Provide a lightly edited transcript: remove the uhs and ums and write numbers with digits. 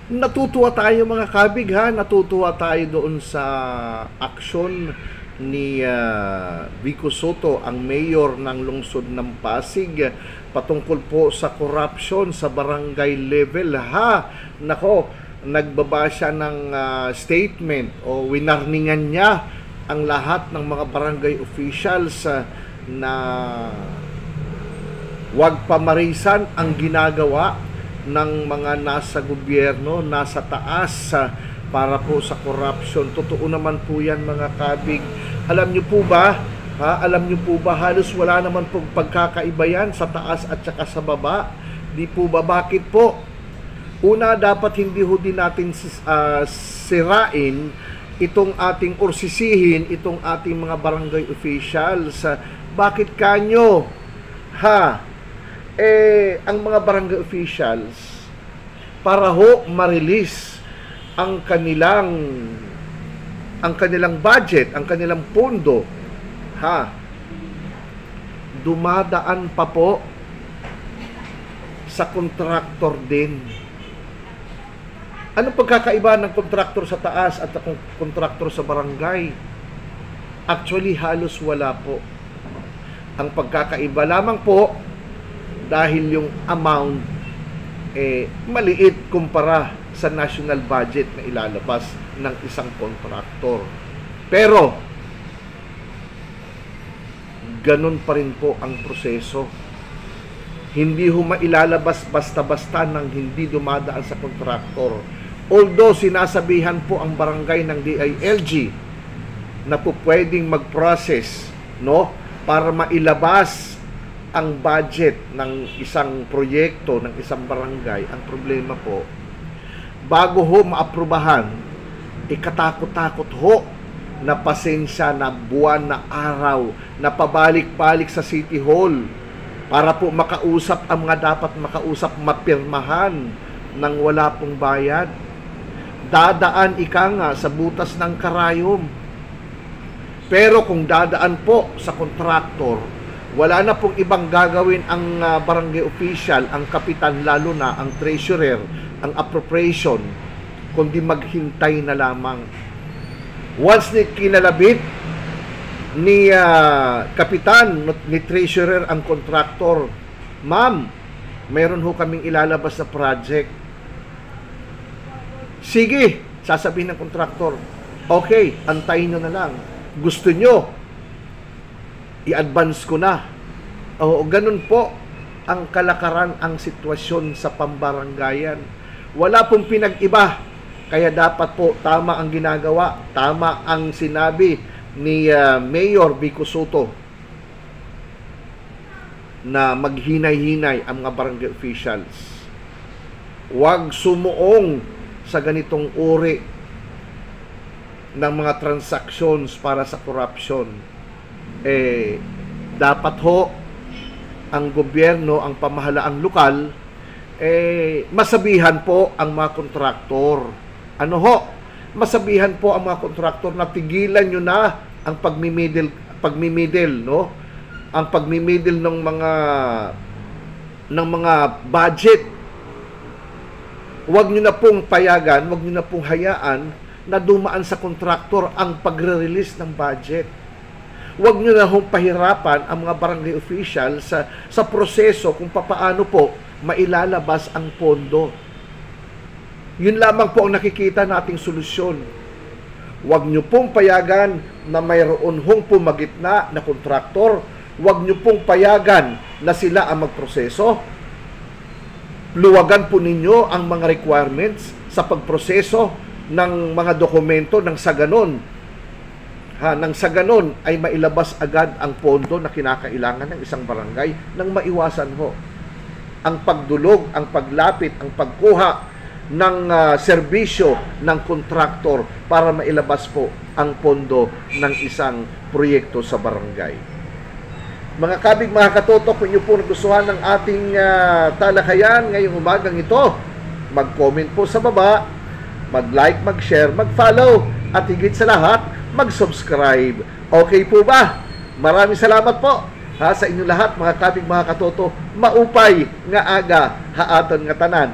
Natutuwa tayo mga kabig ha, natutuwa tayo doon sa aksyon ni Vico Soto, ang mayor ng lungsod ng Pasig, patungkol po sa corruption sa barangay level ha. Nako, nagbaba siya ng statement o winarningan niya ang lahat ng mga barangay officials na wag pamarisan ang ginagawa ng mga nasa gobyerno, nasa taas para po sa corruption. Totoo naman po yan mga kabig. Alam niyo po ba, alam niyo po ba, halos wala naman pong pagkakaiba yan sa taas at saka sa baba. Di po ba? Bakit po? Una, dapat hindi ho din natin sirain itong ating or sisihin itong ating mga barangay officials. Bakit kanyo? Ang mga barangay officials, para ho ma-release ang kanilang budget, ang kanilang pondo, dumadaan pa po sa kontraktor din. Anong pagkakaiba ng kontraktor sa taas at ng kontraktor sa barangay? Actually, halos wala po. Ang pagkakaiba lamang po, dahil yung amount maliit kumpara sa national budget na ilalabas ng isang kontraktor. Pero ganun pa rin po ang proseso. Hindi ho mailalabas basta-basta nang hindi dumadaan sa kontraktor. Although sinasabihan po ang barangay ng DILG na po pwedeng mag-process, no, para mailabas ang budget ng isang proyekto, ng isang barangay. Ang problema po, bago ho maaprubahan, katakot-takot ho na pasensya na buwan na araw na pabalik-balik sa City Hall para po makausap ang mga dapat makausap, mapirmahan nang wala pong bayad. Dadaan nga sa butas ng karayom. Pero kung dadaan po sa kontraktor, wala na pong ibang gagawin ang barangay official, ang kapitan, lalo na ang treasurer, ang appropriation, kundi maghintay na lamang. Once kinalabit ni kapitan, ni treasurer ang kontraktor, ma'am, mayroon ho kaming ilalabas na project. Sige, sasabihin ng kontraktor, okay, antayin nyo na lang. Gusto nyo, i-advance ko na. O ganun po ang kalakaran, ang sitwasyon sa pambaranggayan. Wala pong pinag-iba. Kaya dapat po tama ang ginagawa, tama ang sinabi ni Mayor Vico Soto na maghinay-hinay ang mga barangay officials. Huwag sumuong sa ganitong uri ng mga transactions para sa corruption. Dapat ho ang gobyerno, ang pamahalaang lokal, masabihan po ang mga kontraktor. Ano ho? Masabihan po ang mga kontraktor na tigilan nyo na ang pagmimidil, no? Ang pagmimidil ng mga budget. Huwag nyo na pong payagan, huwag nyo na pong hayaan na dumaan sa kontraktor ang pagre-release ng budget. Huwag nyo na hong pahirapan ang mga barangay officials sa proseso kung papaano po mailalabas ang pondo. Yun lamang po ang nakikita nating solusyon. Huwag nyo pong payagan na mayroon hong pumagitna na kontraktor. Huwag nyo pong payagan na sila ang magproseso. Luwagan po ninyo ang mga requirements sa pagproseso ng mga dokumento nang sa ganon ay mailabas agad ang pondo na kinakailangan ng isang barangay nang maiwasan ho ang pagdulog, ang paglapit, ang pagkuha ng serbisyo ng kontraktor para mailabas po ang pondo ng isang proyekto sa barangay. Mga kabig, mga katotok, kung inyo po nagustuhan ng ating talakayan ngayong umagang ito, mag-comment po sa baba, mag-like, mag-share, mag-follow, at higit sa lahat, mag-subscribe. Okay po ba? Maraming salamat po sa inyo lahat, mga kabig, mga katoto. Maupay nga aga haaton nga tanan.